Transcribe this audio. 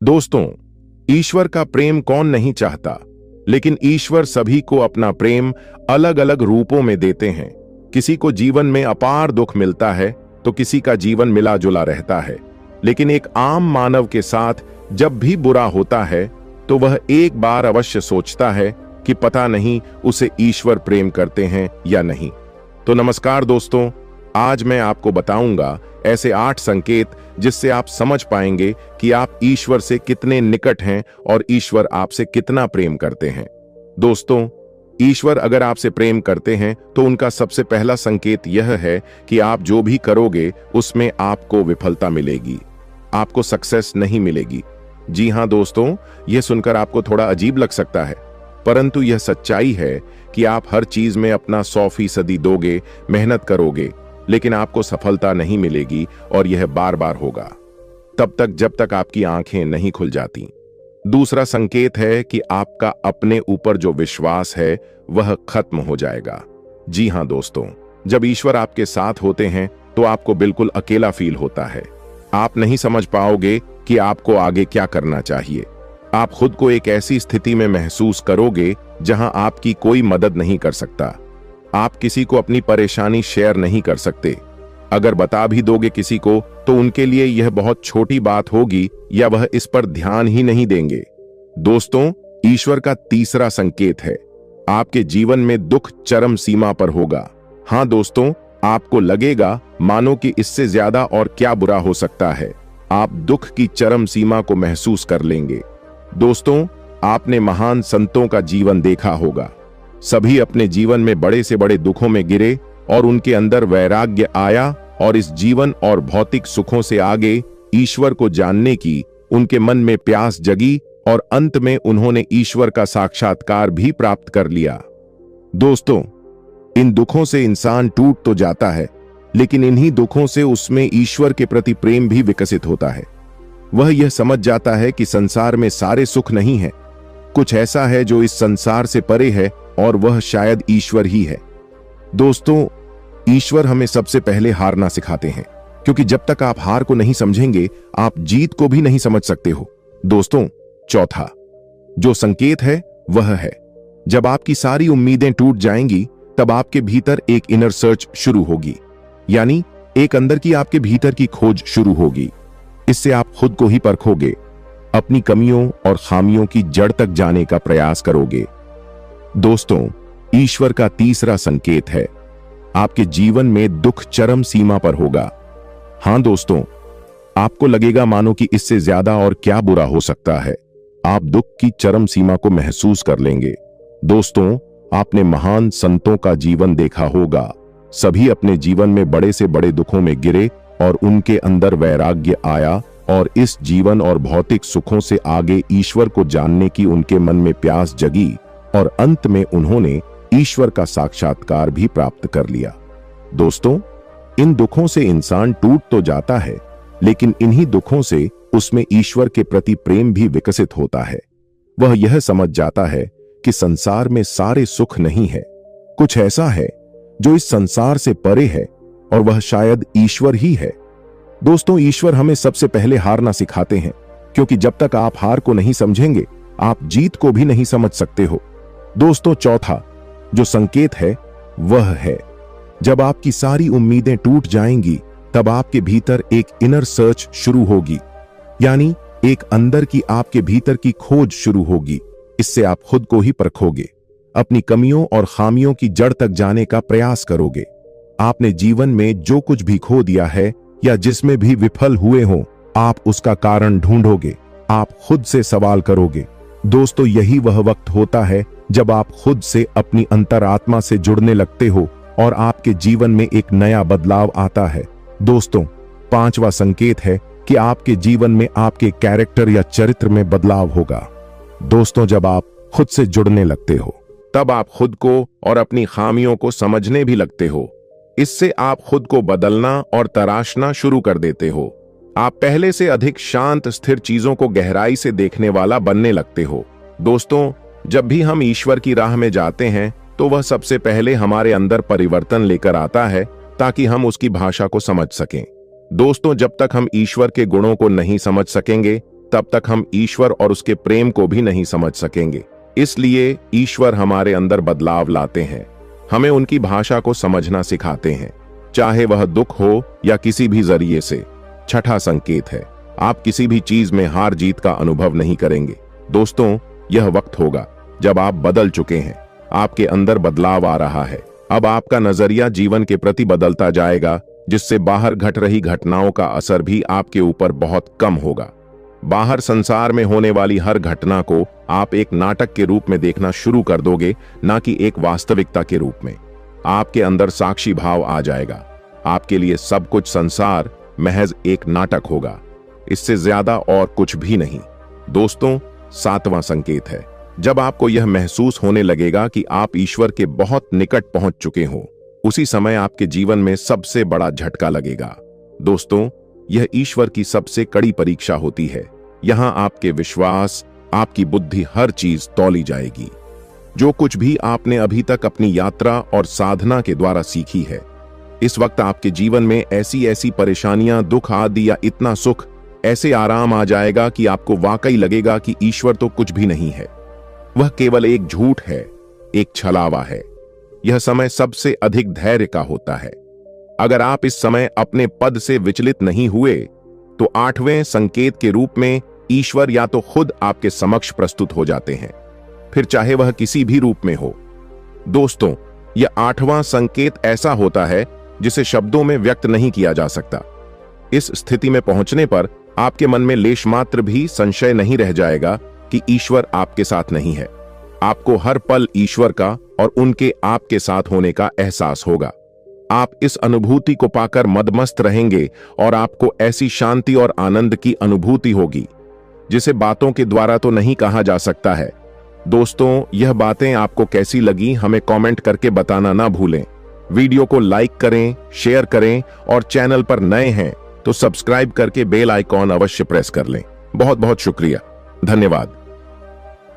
दोस्तों, ईश्वर का प्रेम कौन नहीं चाहता, लेकिन ईश्वर सभी को अपना प्रेम अलग अलग रूपों में देते हैं। किसी को जीवन में अपार दुख मिलता है तो किसी का जीवन मिला जुला रहता है। लेकिन एक आम मानव के साथ जब भी बुरा होता है तो वह एक बार अवश्य सोचता है कि पता नहीं उसे ईश्वर प्रेम करते हैं या नहीं। तो नमस्कार दोस्तों, आज मैं आपको बताऊंगा ऐसे 8 संकेत जिससे आप समझ पाएंगे कि आप ईश्वर से कितने निकट हैं और ईश्वर आपसे कितना प्रेम करते हैं। दोस्तों, ईश्वर अगर आपसे प्रेम करते हैं तो उनका सबसे पहला संकेत यह है कि आप जो भी करोगे उसमें आपको विफलता मिलेगी, आपको सक्सेस नहीं मिलेगी। जी हां दोस्तों, यह सुनकर आपको थोड़ा अजीब लग सकता है, परंतु यह सच्चाई है कि आप हर चीज में अपना 100% दोगे, मेहनत करोगे, लेकिन आपको सफलता नहीं मिलेगी और यह बार बार होगा तब तक जब तक आपकी आंखें नहीं खुल जाती। दूसरा संकेत है कि आपका अपने ऊपर जो विश्वास है वह खत्म हो जाएगा। जी हां दोस्तों, जब ईश्वर आपके साथ होते हैं तो आपको बिल्कुल अकेला फील होता है। आप नहीं समझ पाओगे कि आपको आगे क्या करना चाहिए। आप खुद को एक ऐसी स्थिति में महसूस करोगे जहां आपकी कोई मदद नहीं कर सकता। आप किसी को अपनी परेशानी शेयर नहीं कर सकते। अगर बता भी दोगे किसी को तो उनके लिए यह बहुत छोटी बात होगी या वह इस पर ध्यान ही नहीं देंगे। दोस्तों, ईश्वर का तीसरा संकेत है, आपके जीवन में दुख चरम सीमा पर होगा। हां दोस्तों, आपको लगेगा मानो कि इससे ज्यादा और क्या बुरा हो सकता है। आप दुख की चरम सीमा को महसूस कर लेंगे। दोस्तों, आपने महान संतों का जीवन देखा होगा। सभी अपने जीवन में बड़े से बड़े दुखों में गिरे और उनके अंदर वैराग्य आया और इस जीवन और भौतिक सुखों से आगे ईश्वर को जानने की उनके मन में प्यास जगी और अंत में उन्होंने ईश्वर का साक्षात्कार भी प्राप्त कर लिया। दोस्तों, इन दुखों से इंसान टूट तो जाता है, लेकिन इन्हीं दुखों से उसमें ईश्वर के प्रति प्रेम भी विकसित होता है। वह यह समझ जाता है कि संसार में सारे सुख नहीं है, कुछ ऐसा है जो इस संसार से परे है और वह शायद ईश्वर ही है। दोस्तों, ईश्वर हमें सबसे पहले हारना सिखाते हैं, क्योंकि जब तक आप हार को नहीं समझेंगे आप जीत को भी नहीं समझ सकते हो। दोस्तों, चौथा जो संकेत है वह है, जब आपकी सारी उम्मीदें टूट जाएंगी तब आपके भीतर एक इनर सर्च शुरू होगी, यानी एक अंदर की आपके भीतर की खोज शुरू होगी। इससे आप खुद को ही परखोगे, अपनी कमियों और खामियों की जड़ तक जाने का प्रयास करोगे। दोस्तों, ईश्वर का तीसरा संकेत है, आपके जीवन में दुख चरम सीमा पर होगा। हां दोस्तों, आपको लगेगा मानो कि इससे ज्यादा और क्या बुरा हो सकता है। आप दुख की चरम सीमा को महसूस कर लेंगे। दोस्तों, आपने महान संतों का जीवन देखा होगा। सभी अपने जीवन में बड़े से बड़े दुखों में गिरे और उनके अंदर वैराग्य आया और इस जीवन और भौतिक सुखों से आगे ईश्वर को जानने की उनके मन में प्यास जगी और अंत में उन्होंने ईश्वर का साक्षात्कार भी प्राप्त कर लिया। दोस्तों, इन दुखों से इंसान टूट तो जाता है, लेकिन इन्हीं दुखों से उसमें ईश्वर के प्रति प्रेम भी विकसित होता है। वह यह समझ जाता है कि संसार में सारे सुख नहीं है, कुछ ऐसा है जो इस संसार से परे है और वह शायद ईश्वर ही है। दोस्तों, ईश्वर हमें सबसे पहले हारना सिखाते हैं, क्योंकि जब तक आप हार को नहीं समझेंगे आप जीत को भी नहीं समझ सकते हो। दोस्तों, चौथा जो संकेत है वह है, जब आपकी सारी उम्मीदें टूट जाएंगी तब आपके भीतर एक इनर सर्च शुरू होगी, यानी एक अंदर की आपके भीतर की खोज शुरू होगी। इससे आप खुद को ही परखोगे, अपनी कमियों और खामियों की जड़ तक जाने का प्रयास करोगे। आपने जीवन में जो कुछ भी खो दिया है या जिसमें भी विफल हुए हो, आप उसका कारण ढूंढोगे, आप खुद से सवाल करोगे। दोस्तों, यही वह वक्त होता है जब आप खुद से अपनी अंतरात्मा से जुड़ने लगते हो और आपके जीवन में एक नया बदलाव आता है। दोस्तों, पांचवा संकेत है कि आपके जीवन में आपके कैरेक्टर या चरित्र में बदलाव होगा। दोस्तों, जब आप खुद से जुड़ने लगते हो तब आप खुद को और अपनी खामियों को समझने भी लगते हो। इससे आप खुद को बदलना और तराशना शुरू कर देते हो। आप पहले से अधिक शांत स्थिर चीजों को गहराई से देखने वाला बनने लगते हो। दोस्तों, जब भी हम ईश्वर की राह में जाते हैं तो वह सबसे पहले हमारे अंदर परिवर्तन लेकर आता है ताकि हम उसकी भाषा को समझ सकें। दोस्तों, जब तक हम ईश्वर के गुणों को नहीं समझ सकेंगे तब तक हम ईश्वर और उसके प्रेम को भी नहीं समझ सकेंगे। इसलिए ईश्वर हमारे अंदर बदलाव लाते हैं, हमें उनकी भाषा को समझना सिखाते हैं, चाहे वह दुख हो या किसी भी जरिए से। छठा संकेत है, आप किसी भी चीज में हार जीत का अनुभव नहीं करेंगे। दोस्तों, यह वक्त होगा जब आप बदल चुके हैं, आपके अंदर बदलाव आ रहा है। अब आपका नजरिया जीवन के प्रति बदलता जाएगा, जिससे बाहर घट रही घटनाओं का असर भी आपके ऊपर बहुत कम होगा। बाहर संसार में होने वाली हर घटना को आप एक नाटक के रूप में देखना शुरू कर दोगे, ना कि एक वास्तविकता के रूप में। आपके अंदर साक्षी भाव आ जाएगा। आपके लिए सब कुछ संसार महज एक नाटक होगा, इससे ज्यादा और कुछ भी नहीं। दोस्तों, सातवां संकेत है, जब आपको यह महसूस होने लगेगा कि आप ईश्वर के बहुत निकट पहुंच चुके हो, उसी समय आपके जीवन में सबसे बड़ा झटका लगेगा। दोस्तों, यह ईश्वर की सबसे कड़ी परीक्षा होती है। यहां आपके विश्वास, आपकी बुद्धि, हर चीज तौली जाएगी। जो कुछ भी आपने अभी तक अपनी यात्रा और साधना के द्वारा सीखी है, इस वक्त आपके जीवन में ऐसी ऐसी परेशानियां, दुख आदि या इतना सुख, ऐसे आराम आ जाएगा कि आपको वाकई लगेगा कि ईश्वर तो कुछ भी नहीं है, वह केवल एक झूठ है, एक छलावा है। यह समय सबसे अधिक धैर्य का होता है। अगर आप इस समय अपने पद से विचलित नहीं हुए, तो आठवें संकेत के रूप में ईश्वर या तो खुद आपके समक्ष प्रस्तुत हो जाते हैं, फिर चाहे वह किसी भी रूप में हो। दोस्तों, यह आठवां संकेत ऐसा होता है जिसे शब्दों में व्यक्त नहीं किया जा सकता। इस स्थिति में पहुंचने पर आपके मन में लेश मात्र भी संशय नहीं रह जाएगा कि ईश्वर आपके साथ नहीं है। आपको हर पल ईश्वर का और उनके आपके साथ होने का एहसास होगा। आप इस अनुभूति को पाकर मदमस्त रहेंगे और आपको ऐसी शांति और आनंद की अनुभूति होगी जिसे बातों के द्वारा तो नहीं कहा जा सकता है। दोस्तों, यह बातें आपको कैसी लगी हमें कमेंट करके बताना ना भूलें। वीडियो को लाइक करें, शेयर करें और चैनल पर नए हैं तो सब्सक्राइब करके बेल आइकॉन अवश्य प्रेस कर लें। बहुत बहुत शुक्रिया, धन्यवाद।